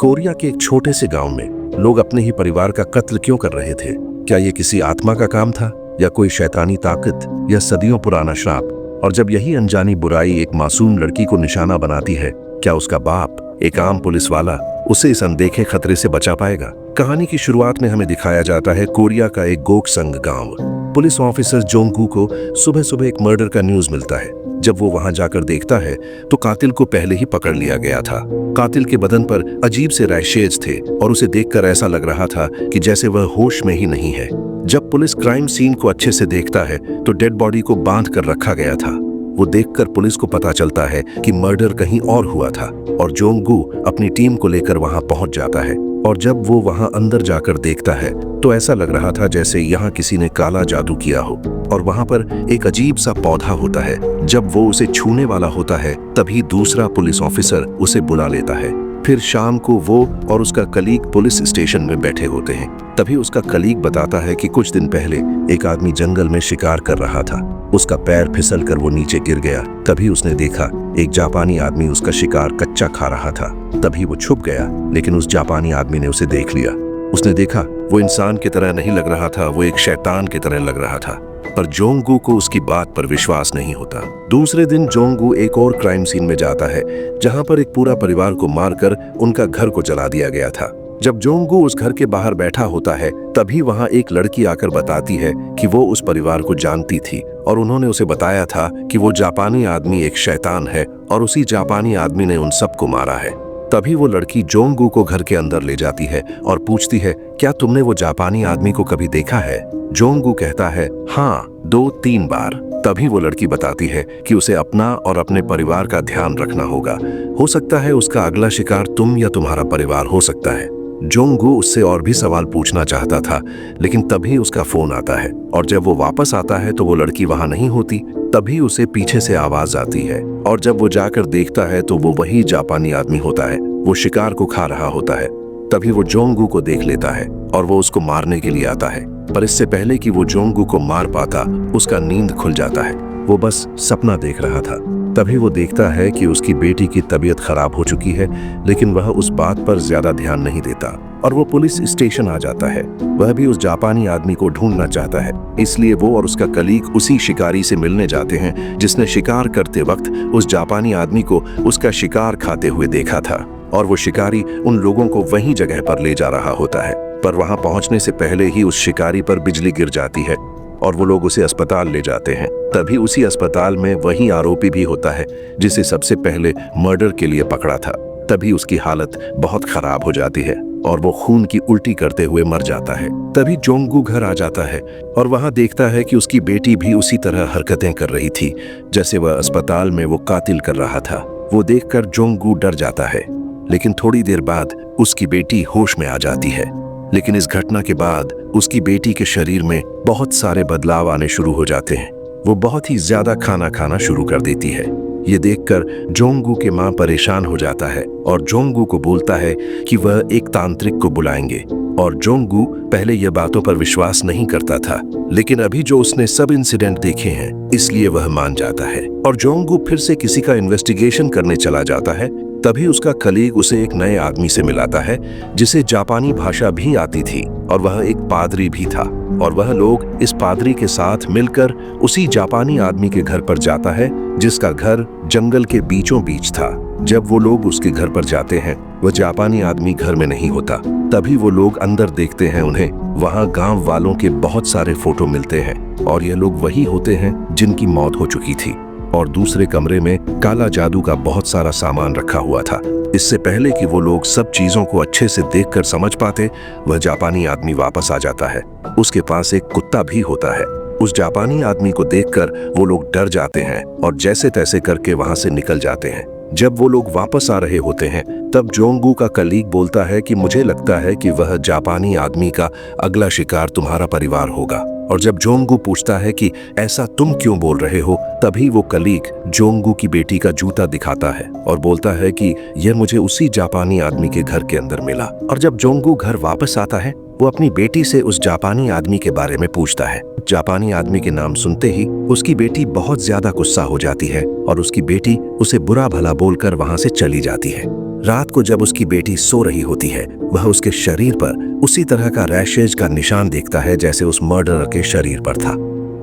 Korea के एक छोटे से गांव में लोग अपने ही परिवार का कत्ल क्यों कर रहे थे? क्या ये किसी आत्मा का काम था या कोई शैतानी ताकत या सदियों पुराना श्राप? और जब यही अनजानी बुराई एक मासूम लड़की को निशाना बनाती है, क्या उसका बाप, एक आम पुलिस वाला, उसे इस अनदेखे खतरे से बचा पाएगा? कहानी की शुरुआत में हमें दिखाया जाता है कोरिया का एक गोकसंग गांव। पुलिस ऑफिसर जोंगू को सुबह सुबह एक मर्डर का न्यूज मिलता है। जब वो वहां जाकर देखता है तो कातिल को पहले ही पकड़ लिया गया था। कातिल के बदन पर अजीब से रैशेज थे और उसे देखकर ऐसा लग रहा था कि जैसे वह होश में ही नहीं है। जब पुलिस क्राइम सीन को अच्छे से देखता है तो डेड बॉडी को बांध कर रखा गया था। वो देखकर पुलिस को पता चलता है कि मर्डर कहीं और हुआ था और जोंगू अपनी टीम को लेकर वहां पहुंच जाता है। और जब वो वहां अंदर जाकर देखता है तो ऐसा लग रहा था जैसे यहाँ किसी ने काला जादू किया हो। और वहां पर एक अजीब सा पौधा होता है। जब वो उसे छूने वाला होता है तभी दूसरा पुलिस ऑफिसर उसे बुला लेता है। फिर शाम को वो और उसका कलीग पुलिस स्टेशन में बैठे होते हैं। तभी उसका कलीग बताता है कि कुछ दिन पहले एक आदमी जंगल में शिकार कर रहा था। उसका पैर फिसल कर वो नीचे गिर गया। तभी उसने देखा एक जापानी आदमी उसका शिकार कच्चा खा रहा था। तभी वो छुप गया, लेकिन उस जापानी आदमी ने उसे देख लिया। उसने देखा वो इंसान की तरह नहीं लग रहा था, वो एक शैतान की तरह लग रहा था। पर जोंगू को उसकी बात पर विश्वास नहीं होता। दूसरे दिन जोंगू एक और क्राइम सीन में जाता है जहां पर एक पूरा परिवार को मारकर उनका घर को जला दिया गया था। जब जोंगू उस घर के बाहर बैठा होता है तभी वहां एक लड़की आकर बताती है कि वो उस परिवार को जानती थी और उन्होंने उसे बताया था कि वो जापानी आदमी एक शैतान है और उसी जापानी आदमी ने उन सबको मारा है। तभी वो लड़की जोंगू को घर के अंदर ले जाती है और पूछती है, क्या तुमने वो जापानी आदमी को कभी देखा है? जोंगू कहता है, हाँ, 2-3 बार। तभी वो लड़की बताती है कि उसे अपना और अपने परिवार का ध्यान रखना होगा। हो सकता है उसका अगला शिकार तुम या तुम्हारा परिवार हो सकता है। जोंगू उससे और भी सवाल पूछना चाहता था, लेकिन तभी उसका फोन आता है और जब वो वापस आता है तो वो लड़की वहां नहीं होती। तभी उसे पीछे से आवाज आती है और जब वो जाकर देखता है तो वो वही जापानी आदमी होता है। वो शिकार को खा रहा होता है। तभी वो जोंगू को देख लेता है और वो उसको मारने के लिए आता है। पर इससे पहले कि वो जोंगू को मार पाता, उसका नींद खुल जाता है। वो बस सपना देख रहा था। तभी वो देखता है कि उसकी बेटी की तबीयत खराब हो चुकी है, लेकिन वह उस बात पर ज्यादा ध्यान नहीं देता और वो पुलिस स्टेशन आ जाता है। वह भी उस जापानी आदमी को ढूंढना चाहता है, इसलिए वो और उसका कलीग उसी शिकारी से मिलने जाते हैं जिसने शिकार करते वक्त उस जापानी आदमी को उसका शिकार खाते हुए देखा था। और वो शिकारी उन लोगों को वही जगह पर ले जा रहा होता है। पर वहां पहुंचने से पहले ही उस शिकारी पर बिजली गिर जाती है और वो लोग उसे अस्पताल ले जाते हैं। तभी उसी अस्पताल में वही आरोपी भी होता है जिसे सबसे पहले मर्डर के लिए पकड़ा था। तभी उसकी हालत बहुत खराब हो जाती है और वो खून की उल्टी करते हुए मर जाता है। तभी जोंगू घर आ जाता है और वहां देखता है कि उसकी बेटी भी उसी तरह हरकतें कर रही थी जैसे वह अस्पताल में वो कातिल कर रहा था। वो देखकर जोंगू डर जाता है, लेकिन थोड़ी देर बाद उसकी बेटी होश में आ जाती है। लेकिन इस घटना के बाद उसकी बेटी के शरीर में बहुत सारे बदलाव आने शुरू हो जाते हैं। वो बहुत ही ज्यादा खाना खाना शुरू कर देती है। ये देखकर जोंगू के माँ परेशान हो जाता है और जोंगू को बोलता है कि वह एक तांत्रिक को बुलाएंगे। और जोंगू पहले ये बातों पर विश्वास नहीं करता था, लेकिन अभी जो उसने सब इंसिडेंट देखे हैं इसलिए वह मान जाता है और जोंगू फिर से किसी का इन्वेस्टिगेशन करने चला जाता है। तभी उसका कलीग उसे एक नए आदमी से मिलाता है जिसे जापानी भाषा भी आती थी और वह एक पादरी भी था। और वह लोग इस पादरी के साथ मिलकर उसी जापानी आदमी के घर पर जाता है जिसका घर जंगल के बीचों बीच था। जब वो लोग उसके घर पर जाते हैं वह जापानी आदमी घर में नहीं होता। तभी वो लोग अंदर देखते हैं उन्हें वहां गांव वालों के बहुत सारे फोटो मिलते हैं और ये लोग वही होते हैं जिनकी मौत हो चुकी थी। और दूसरे कमरे में काला जादू का बहुत सारा सामान रखा हुआ था। इससे पहले कि वो लोग सब चीजों को अच्छे से देखकर समझ पाते, वह जापानी आदमी वापस आ जाता है। उसके पास एक कुत्ता भी होता है। उस जापानी आदमी को देखकर वो लोग डर जाते हैं और जैसे तैसे करके वहां से निकल जाते हैं। जब वो लोग वापस आ रहे होते हैं तब जोंगू का कलीग बोलता है कि मुझे लगता है कि वह जापानी आदमी का अगला शिकार तुम्हारा परिवार होगा। और जब जोंगू पूछता है कि ऐसा तुम क्यों बोल रहे हो, तभी वो कलीग जोंगू की बेटी का जूता दिखाता है और बोलता है कि यह मुझे उसी जापानी आदमी के घर के अंदर मिला। और जब जोंगू घर वापस आता है वो अपनी बेटी से उस जापानी आदमी के बारे में पूछता है। जापानी आदमी के नाम सुनते ही उसकी बेटी बहुत ज्यादा गुस्सा हो जाती है और उसकी बेटी उसे बुरा भला बोलकर वहां से चली जाती है। रात को जब उसकी बेटी सो रही होती है, वह उसके शरीर पर उसी तरह का रैशेज का निशान देखता है जैसे उस मर्डरर के शरीर पर था।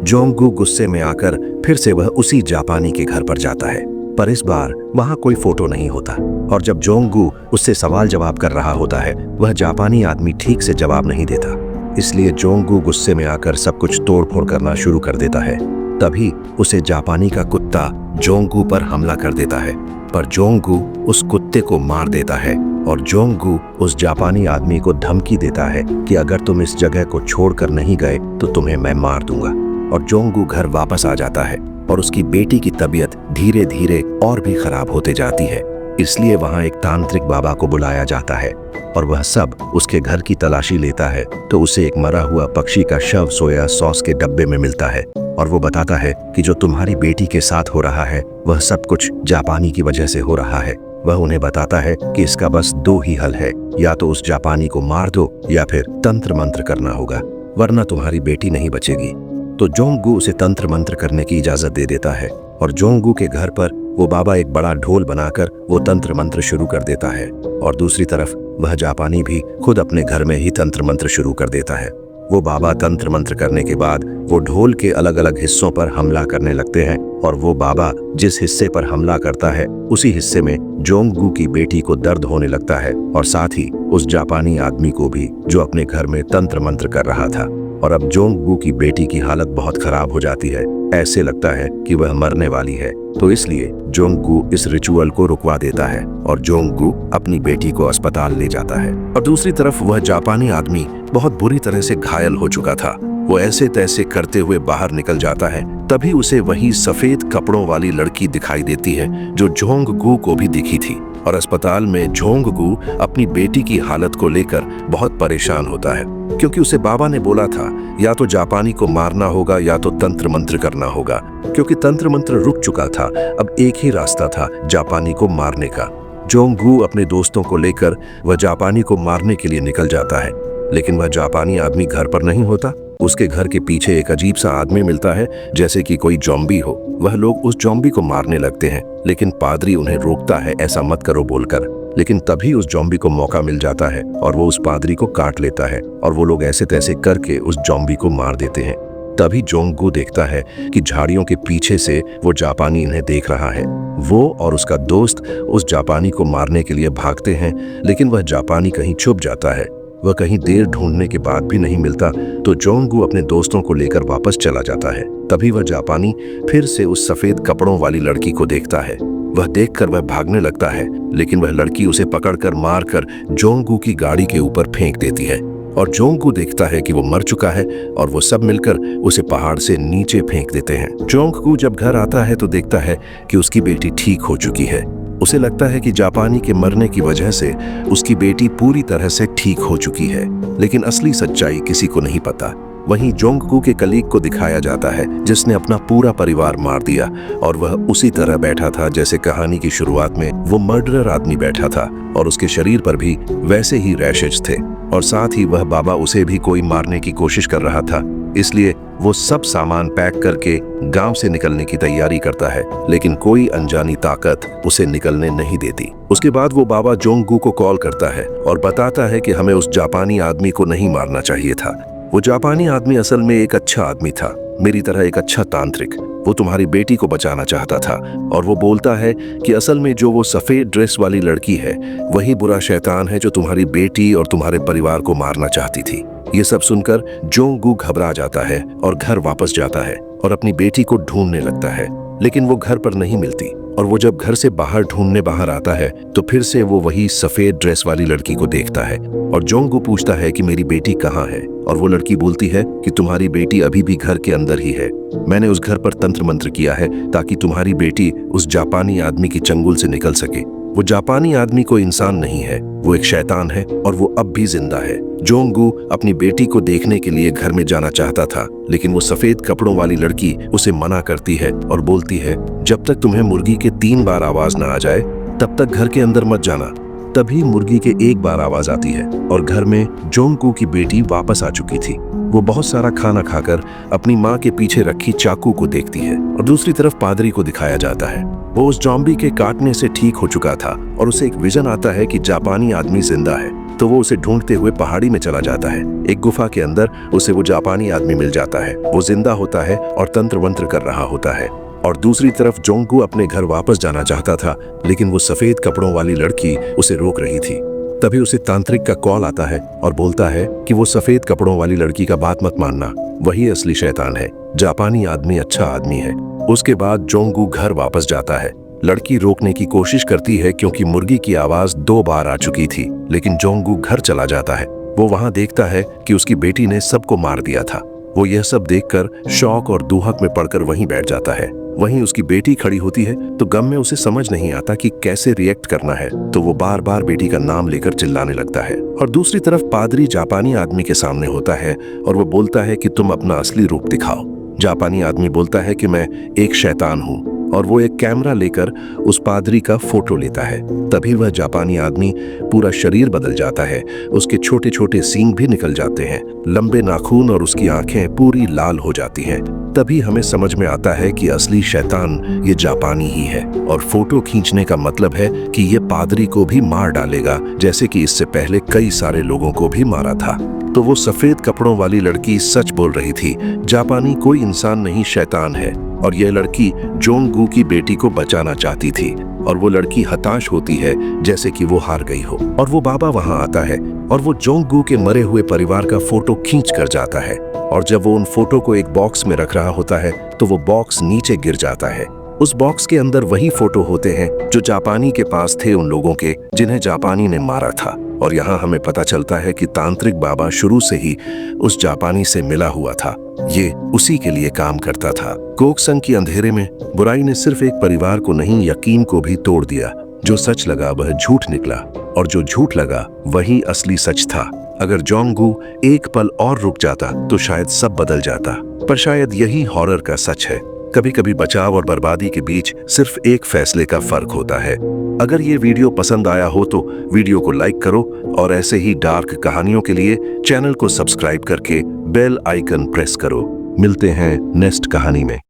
जोंगगू गुस्से में आकर फिर से वह उसी जापानी के घर पर जाता है, पर इस बार वहां कोई फोटो नहीं होता। और जब जोंगगू उससे सवाल जवाब कर रहा होता है, वह जापानी आदमी ठीक से जवाब नहीं देता। इसलिए जोंगगू गुस्से में आकर सब कुछ तोड़फोड़ करना शुरू कर देता है। तभी उसे जापानी का कुत्ता जोंगगू पर हमला कर देता है, पर जोंगगू उस कुत्ते को मार देता है और जोंगगू उस जापानी आदमी को धमकी देता है कि अगर तुम इस जगह को छोड़कर नहीं गए तो तुम्हें मैं मार दूंगा। और जोंगगू घर वापस आ जाता है और उसकी बेटी की तबीयत धीरे धीरे और भी खराब होते जाती है। इसलिए वहां एक तांत्रिक बाबा को बुलाया जाता है और वह सब उसके घर की तलाशी लेता है तो उसे एक मरा हुआ पक्षी का शव सोया सॉस के डब्बे में मिलता है और वो बताता है कि जो तुम्हारी बेटी के साथ हो रहा है वह सब कुछ जापानी की वजह से हो रहा है। वह उन्हें बताता है कि इसका बस दो ही हल है, या तो उस जापानी को मार दो या फिर तंत्र मंत्र करना होगा, वरना तुम्हारी बेटी नहीं बचेगी। तो जोंगगू उसे तंत्र मंत्र करने की इजाजत दे देता है और जोंगगू के घर पर वो बाबा एक बड़ा ढोल बनाकर वो तंत्र मंत्र शुरू कर देता है और दूसरी तरफ वह जापानी भी खुद अपने घर में ही तंत्र मंत्र शुरू कर देता है। वो बाबा तंत्र मंत्र करने के बाद वो ढोल के अलग अलग हिस्सों पर हमला करने लगते हैं और वो बाबा जिस हिस्से पर हमला करता है उसी हिस्से में जोंगगू की बेटी को दर्द होने लगता है और साथ ही उस जापानी आदमी को भी जो अपने घर में तंत्र मंत्र कर रहा था। और अब जोंगगू की बेटी की हालत बहुत खराब हो जाती है, ऐसे लगता है कि वह मरने वाली है। तो इसलिए जोंगगू इस रिचुअल को रुकवा देता है और जोंगगू अपनी बेटी को अस्पताल ले जाता है। और दूसरी तरफ वह जापानी आदमी बहुत बुरी तरह से घायल हो चुका था। वो ऐसे तैसे करते हुए बाहर निकल जाता है, तभी उसे वही सफेद कपड़ों वाली लड़की दिखाई देती है जो जोंगगू को भी दिखी थी। और अस्पताल में जोंगगू अपनी बेटी की हालत को लेकर बहुत परेशान होता है, क्योंकि उसे बाबा ने बोला था या तो जापानी को मारना होगा या तो तंत्र मंत्र करना होगा, क्योंकि तंत्र मंत्र रुक चुका था। अब एक ही रास्ता था जापानी को मारने का। जोंगगू अपने दोस्तों को लेकर वह जापानी को मारने के लिए निकल जाता है, लेकिन वह जापानी आदमी घर पर नहीं होता। उसके घर के पीछे एक अजीब सा आदमी मिलता है, जैसे कि कोई जॉम्बी हो। वह लोग उस जॉम्बी को मारने लगते हैं, लेकिन पादरी उन्हें रोकता है ऐसा मत करो बोलकर। लेकिन तभी उस जॉम्बी को मौका मिल जाता है और वो उस पादरी को काट लेता है और वो लोग ऐसे तैसे करके उस जॉम्बी को मार देते हैं। तभी जोंगगू देखता है कि झाड़ियों के पीछे से वो जापानी इन्हें देख रहा है। वो और उसका दोस्त उस जापानी को मारने के लिए भागते हैं, लेकिन वह जापानी कहीं छुप जाता है। वह कहीं देर ढूंढने के बाद भी नहीं मिलता तो जोंगगू अपने दोस्तों को लेकर वापस चला जाता है। तभी वह जापानी फिर से उस सफेद कपड़ों वाली लड़की को देखता है। वह देखकर वह भागने लगता है, लेकिन वह लड़की उसे पकड़कर मारकर जोंगगू की गाड़ी के ऊपर फेंक देती है और जोंगगू देखता है कि वो मर चुका है और वो सब मिलकर उसे पहाड़ से नीचे फेंक देते हैं। जोंगगू जब घर आता है तो देखता है कि उसकी बेटी ठीक हो चुकी है। उसे लगता है कि जापानी के मरने की वजह से उसकी बेटी पूरी तरह से ठीक हो चुकी है, लेकिन असली सच्चाई किसी को नहीं पता। वहीं जोंगगू के कलीग को दिखाया जाता है जिसने अपना पूरा परिवार मार दिया और वह उसी तरह बैठा था जैसे कहानी की शुरुआत में वो मर्डरर आदमी बैठा था और उसके शरीर पर भी वैसे ही रैशेज थे और साथ ही वह बाबा उसे भी कोई मारने की कोशिश कर रहा था। इसलिए वो सब सामान पैक करके गांव से निकलने की तैयारी करता है, लेकिन कोई अनजानी ताकत उसे निकलने नहीं देती। उसके बाद वो बाबा जोंगगू को कॉल करता है और बताता है कि हमें उस जापानी आदमी को नहीं मारना चाहिए था। वो जापानी आदमी असल में एक अच्छा आदमी था, मेरी तरह एक अच्छा तांत्रिक। वो तुम्हारी बेटी को बचाना चाहता था और वो बोलता है कि असल में जो वो सफेद ड्रेस वाली लड़की है वही बुरा शैतान है जो तुम्हारी बेटी और तुम्हारे परिवार को मारना चाहती थी। ये सब सुनकर जोंगगू घबरा जाता है और घर वापस जाता है और अपनी बेटी को ढूंढने लगता है, लेकिन वो घर पर नहीं मिलती। और वो जब घर से बाहर ढूंढने बाहर आता है तो फिर से वो वही सफेद ड्रेस वाली लड़की को देखता है और जोंगगू पूछता है कि मेरी बेटी कहाँ है, और वो लड़की बोलती है कि तुम्हारी बेटी अभी भी घर के अंदर ही है। मैंने उस घर पर तंत्र मंत्र किया है ताकि तुम्हारी बेटी उस जापानी आदमी की चंगुल से निकल सके। वो जापानी आदमी कोई इंसान नहीं है, वो एक शैतान है और वो अब भी जिंदा है। जोंगगू अपनी बेटी को देखने के लिए घर में जाना चाहता था, लेकिन वो सफेद कपड़ों वाली लड़की उसे मना करती है और बोलती है जब तक तुम्हें मुर्गी के 3 बार आवाज ना आ जाए तब तक घर के अंदर मत जाना। तभी मुर्गी के 1 बार आवाज आती है और घर में जोंगगू की बेटी वापस आ चुकी थी। वो बहुत सारा खाना खाकर अपनी माँ के पीछे रखी चाकू को देखती है और दूसरी तरफ पादरी को दिखाया जाता है। वो उस जॉम्बी के काटने से ठीक हो चुका था और उसे एक विजन आता है कि जापानी आदमी जिंदा है, तो वो उसे ढूंढते हुए पहाड़ी में चला जाता है। एक गुफा के अंदर उसे वो जापानी आदमी मिल जाता है। वो जिंदा होता है और तंत्र मंत्र कर रहा होता है। और दूसरी तरफ जोंगू अपने घर वापस जाना चाहता था, लेकिन वो सफेद कपड़ों वाली लड़की उसे रोक रही थी। तभी उसे तांत्रिक का कॉल आता है और बोलता है कि वो सफेद कपड़ों वाली लड़की का बात मत मानना, वही असली शैतान है। जापानी आदमी अच्छा आदमी है। उसके बाद जोंगू घर वापस जाता है। लड़की रोकने की कोशिश करती है क्योंकि मुर्गी की आवाज 2 बार आ चुकी थी, लेकिन जोंगू घर चला जाता है। वो वहां देखता है कि उसकी बेटी ने सबको मार दिया था। वो यह सब देखकर शौक और दुहक में पड़कर वहीं बैठ जाता है। वहीं उसकी बेटी खड़ी होती है तो गम में उसे समझ नहीं आता कि कैसे रिएक्ट करना है, तो वो बार बार बेटी का नाम लेकर चिल्लाने लगता है। और दूसरी तरफ पादरी जापानी आदमी के सामने होता है और वो बोलता है कि तुम अपना असली रूप दिखाओ। जापानी आदमी बोलता है कि मैं एक शैतान हूँ, और वो एक कैमरा लेकर उस पादरी का फोटो लेता है। तभी वह जापानी आदमी पूरा शरीर बदल जाता है। उसके छोटे छोटे सींग भी निकल जाते हैं, लंबे नाखून, और उसकी आंखें पूरी लाल हो जाती हैं। तभी हमें समझ में आता है कि असली शैतान ये जापानी ही है, और फोटो खींचने का मतलब है कि ये पादरी को भी मार डालेगा, जैसे कि इससे पहले कई सारे लोगों को भी मारा था। तो वो सफेद कपड़ों वाली लड़की सच बोल रही थी। जापानी कोई इंसान नहीं, शैतान है। और यह लड़की जोंगू की बेटी को बचाना चाहती थी, और वो लड़की हताश होती है जैसे कि वो हार गई हो। और वो बाबा वहां आता है और वो जोंगू के मरे हुए परिवार का फोटो खींच कर जाता है। और जब वो उन फोटो को एक बॉक्स में रख रहा होता है तो वो बॉक्स नीचे गिर जाता है। उस बॉक्स के अंदर वही फोटो होते हैं जो जापानी के पास थे, उन लोगों के जिन्हें जापानी ने मारा था। और यहाँ हमें पता चलता है कि तांत्रिक बाबा शुरू से ही उस जापानी से मिला हुआ था। ये उसी के लिए काम करता था। कोकसंग की अंधेरे में बुराई ने सिर्फ एक परिवार को नहीं, यकीन को भी तोड़ दिया। जो सच लगा वह झूठ निकला, और जो झूठ लगा वही असली सच था। अगर जोंगू एक पल और रुक जाता तो शायद सब बदल जाता। पर शायद यही हॉरर का सच है। कभी कभी बचाव और बर्बादी के बीच सिर्फ एक फैसले का फर्क होता है। अगर ये वीडियो पसंद आया हो तो वीडियो को लाइक करो, और ऐसे ही डार्क कहानियों के लिए चैनल को सब्सक्राइब करके बेल आइकन प्रेस करो। मिलते हैं नेक्स्ट कहानी में।